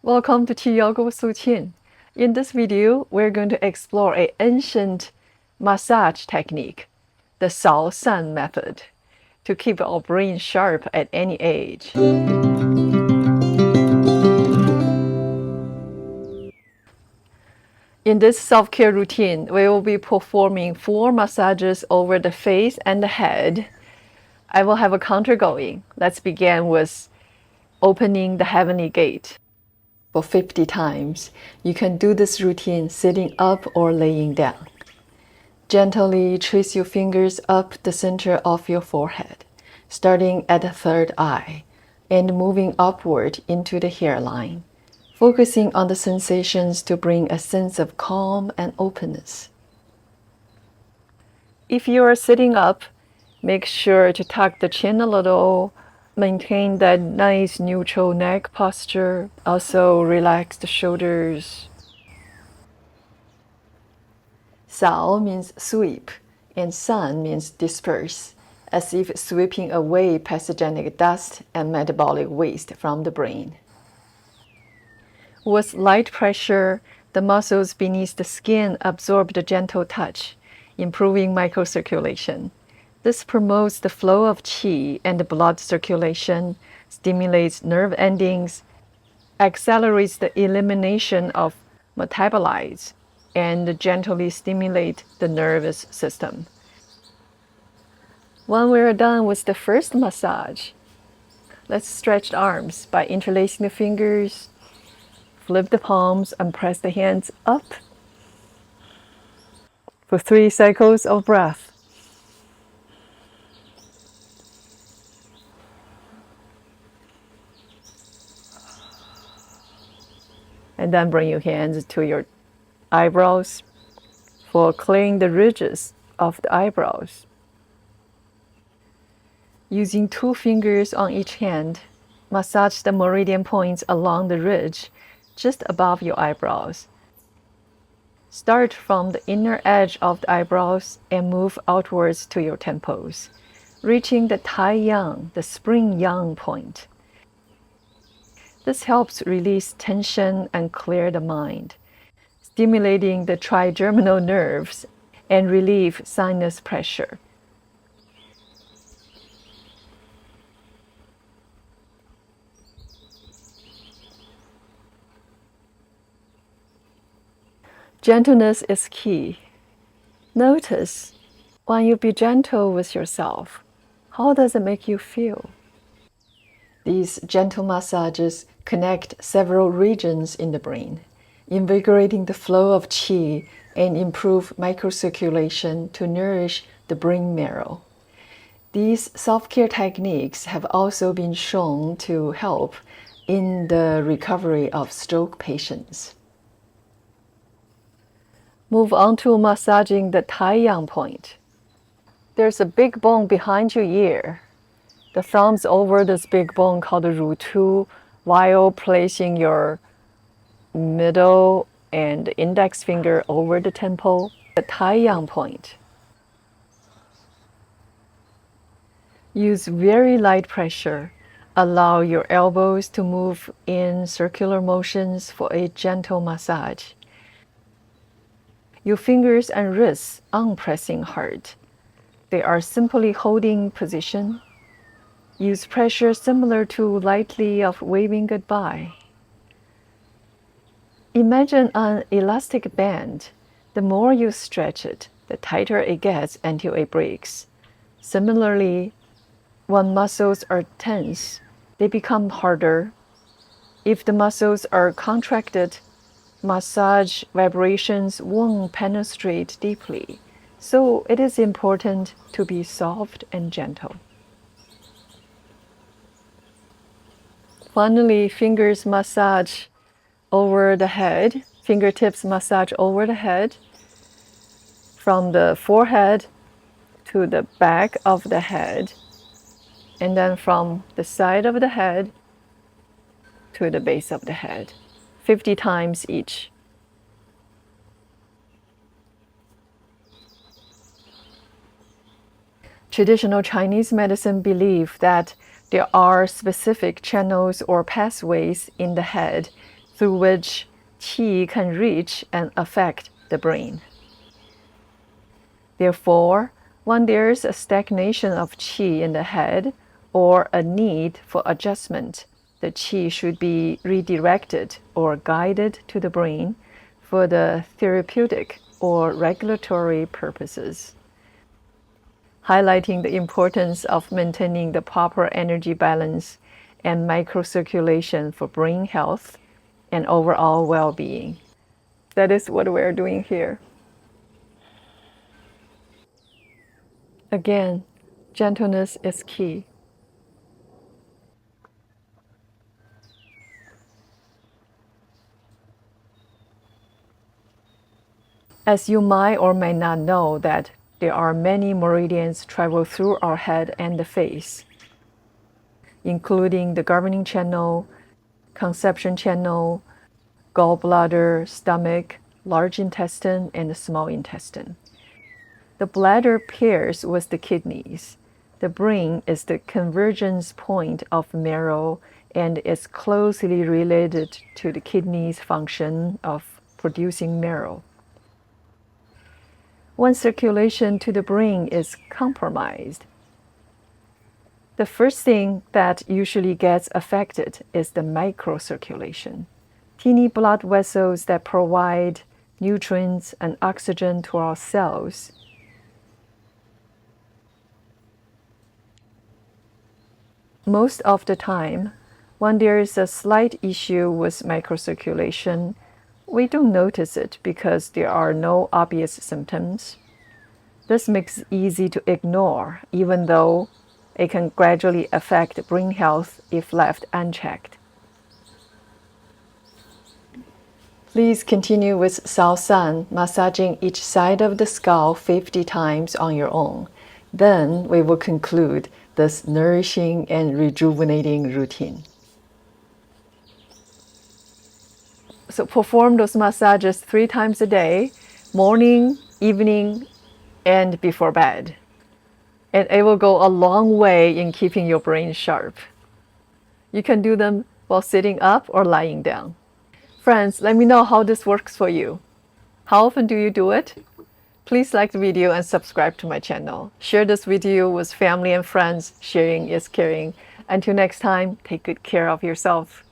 Welcome to QiYoga with LuChin. In this video, we're going to explore an ancient massage technique, the Sao San method, to keep our brain sharp at any age. In this self-care routine, we will be performing 4 massages over the face and the head. I will have a counter going. Let's begin with opening the heavenly gate. For 50 times. You can do this routine sitting up or laying down. Gently trace your fingers up the center of your forehead, starting at the third eye and moving upward into the hairline, focusing on the sensations to bring a sense of calm and openness. If you are sitting up, make sure to tuck the chin a little. Maintain that nice neutral neck posture. Also relax the shoulders. Sao means sweep, and San means disperse, as if sweeping away pathogenic dust and metabolic waste from the brain. With light pressure, the muscles beneath the skin absorb the gentle touch, improving microcirculation. This promotes the flow of qi and the blood circulation, stimulates nerve endings, accelerates the elimination of metabolites, and gently stimulates the nervous system. When we're done with the first massage, let's stretch the arms by interlacing the fingers, flip the palms, and press the hands up for 3 cycles of breath. And then bring your hands to your eyebrows for clearing the ridges of the eyebrows. Using 2 fingers on each hand, massage the meridian points along the ridge just above your eyebrows. Start from the inner edge of the eyebrows and move outwards to your temples, reaching the Taion, the spring yang point. This helps release tension and clear the mind, stimulating the trigeminal nerves and relieve sinus pressure. Gentleness is key. Notice when you be gentle with yourself, how does it make you feel? These gentle massages connect several regions in the brain, invigorating the flow of qi and improve microcirculation to nourish the brain marrow. These self-care techniques have also been shown to help in the recovery of stroke patients. Move on to massaging the Taion Point. There's a big bone behind your ear. The thumbs over this big bone called the rutu, while placing your middle and index finger over the temple, the Taion Point. Use very light pressure. Allow your elbows to move in circular motions for a gentle massage. Your fingers and wrists aren't pressing hard. They are simply holding position. Use pressure similar to lightly of waving goodbye. Imagine an elastic band. The more you stretch it, the tighter it gets until it breaks. Similarly, when muscles are tense, they become harder. If the muscles are contracted, massage vibrations won't penetrate deeply. So it is important to be soft and gentle. Finally, fingers massage over the head, fingertips massage over the head, from the forehead to the back of the head, and then from the side of the head to the base of the head, 50 times each. Traditional Chinese medicine believe that there are specific channels or pathways in the head through which qi can reach and affect the brain. Therefore, when there is a stagnation of qi in the head or a need for adjustment, the qi should be redirected or guided to the brain for the therapeutic or regulatory purposes, highlighting the importance of maintaining the proper energy balance and microcirculation for brain health and overall well-being. That is what we're doing here. Again, gentleness is key. As you might or may not know that there are many meridians travel through our head and the face, including the governing channel, conception channel, gallbladder, stomach, large intestine, and the small intestine. The bladder pairs with the kidneys. The brain is the convergence point of marrow and is closely related to the kidneys' function of producing marrow. When circulation to the brain is compromised, the first thing that usually gets affected is the microcirculation, teeny blood vessels that provide nutrients and oxygen to our cells. Most of the time, when there is a slight issue with microcirculation, we don't notice it because there are no obvious symptoms. This makes it easy to ignore, even though it can gradually affect brain health if left unchecked. Please continue with Sao San, massaging each side of the skull 50 times on your own. Then we will conclude this nourishing and rejuvenating routine. So perform those massages 3 times a day, morning, evening, and before bed. And it will go a long way in keeping your brain sharp. You can do them while sitting up or lying down. Friends, let me know how this works for you. How often do you do it? Please like the video and subscribe to my channel. Share this video with family and friends. Sharing is caring. Until next time, take good care of yourself.